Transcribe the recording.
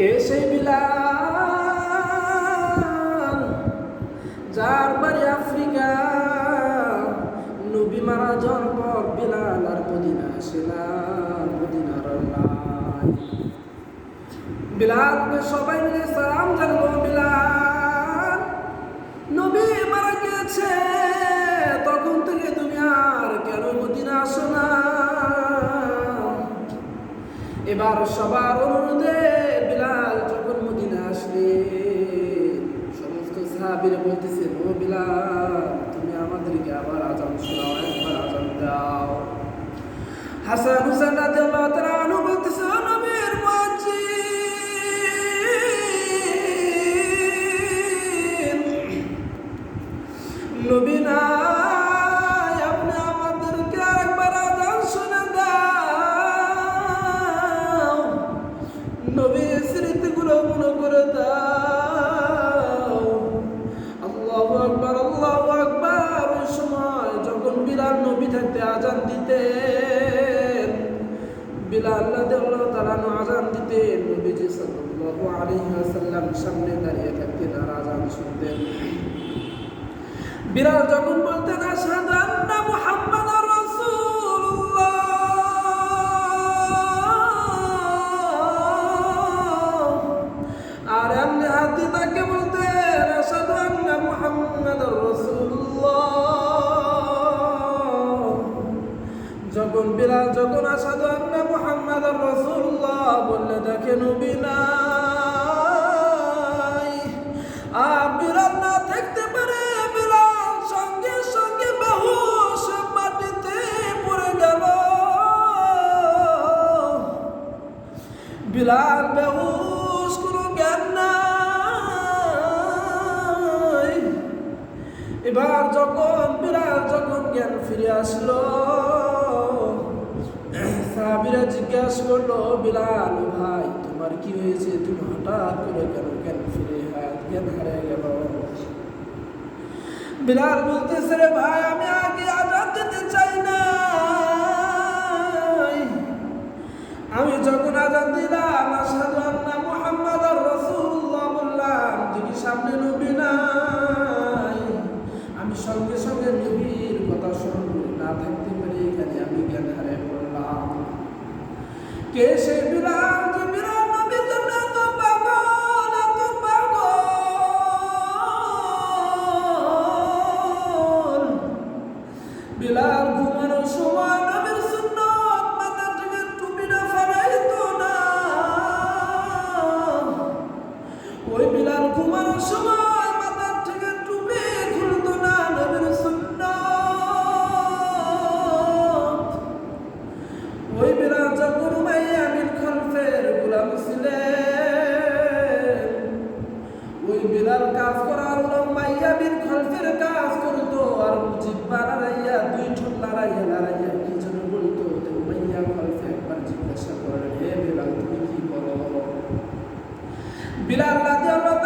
কে সেই বিলাল যার বাড়ি আফ্রিকা? নবী মারা যাওয়ার পর বিলাল আর মদিনা আসে না, মদিনার নাই। বিলালকে সবাই মিলে সালাম জানালো, বিলাল নবী মারা গিয়েছে, তখন থেকে তুমি আর কেন মদিনা আসো না? এবার সবার অনুরোধে বিলাল যখন মদিনা আসলে সমস্ত সাহাবীরা বলতেছে, ও বিলাল তুমি আমাদেরকে আবার আযান শোনাও, একবার আযান দাও। হাসান হুসাইন রাদিয়াল্লাহু তাআলা আনহু বলতেছে, ও নবীর মুয়াজ্জিন, নবী নাই, আপনি আমাদেরকে একবার আযান শোনা দাও, নবীর স্মৃতিগুলো মনে করে দাও। আল্লাহু আকবার, আল্লাহু আকবার। ওই সময় যখন বিলাল নবী থাকতে আযান দিতেন, বিলাল রাদিয়াল্লাহু তাআলা আযান দিতেন, নবীজি সাল্লাল্লাহু আলাইহি ওয়াসাল্লাম সামনে দাঁড়িয়ে থাকতেন আর আযান শুনতেন। বিলাল যখন বলতেন আশহাদু আন্না মুহাম্মাদার রাসূলুল্লাহ, আর এমনি হাতে তাকে বলতেন আশহাদু আন্না মুহাম্মাদার রাসূলুল্লাহ। যখন বিলাল যখন আশহাদু আন্না মুহাম্মাদার রাসূলুল্লাহ বললে, দেখে নবী নাই, আর বিলাল না থাকতে পারে, বিলাল সঙ্গে সঙ্গে বেহুশ মাটিতে পড়ে গেল। বিলাল বেহুশ, কোনো জ্ঞান নাই। এবার যখন বিলাল যখন জ্ঞান ফিরে আসলো, সাহাবীরা জিজ্ঞাসা করলো, বিলাল ভাই তোমার কি হয়েছে, তুমি হঠাৎ করে কেন জ্ঞান হারিয়ে গেল? বিলাল বলতেছে, রে ভাই আমি আগে আযান দিতে চাই না, আমি যখন আযান দিলাম আশহাদু আন্না মুহাম্মাদার রাসূলুল্লাহ বললাম, যদি সামনে নবী নাই, আমি সঙ্গে সঙ্গে নবীর কথা স্মরণ করে না থাকতে পারি, এখানে আমি জ্ঞান হারিয়ে পড়লাম। কে সে বিলাল যে বিলাল নবীর জন্য এত পাগল, এত পাগল? বিলাল ঘুমানোর সময় নবীর সুন্নাত মাথা থেকে টুপিটা ফেলাইতো না। ওই বিলাল ঘুমানোর সময় মাথা থেকে টুপি খুলতো না, নবীর সুন্নাত। ওই বিলাল যখন উমাইয়া বিন খালফের গোলাম ছিলেন, ওই বিলাল কাজ করার উমাইয়া বিন খালফের কাজ করতো, আর জিহ্বা লড়াইয়া, দুই ঠোঁট লড়াইয়া কি যেন বলতো। উমাইয়া খালফে একবার জিজ্ঞাসা করলেন, হে বিলাল তুমি কি করো? বিলাল রাদিয়াল্লাহু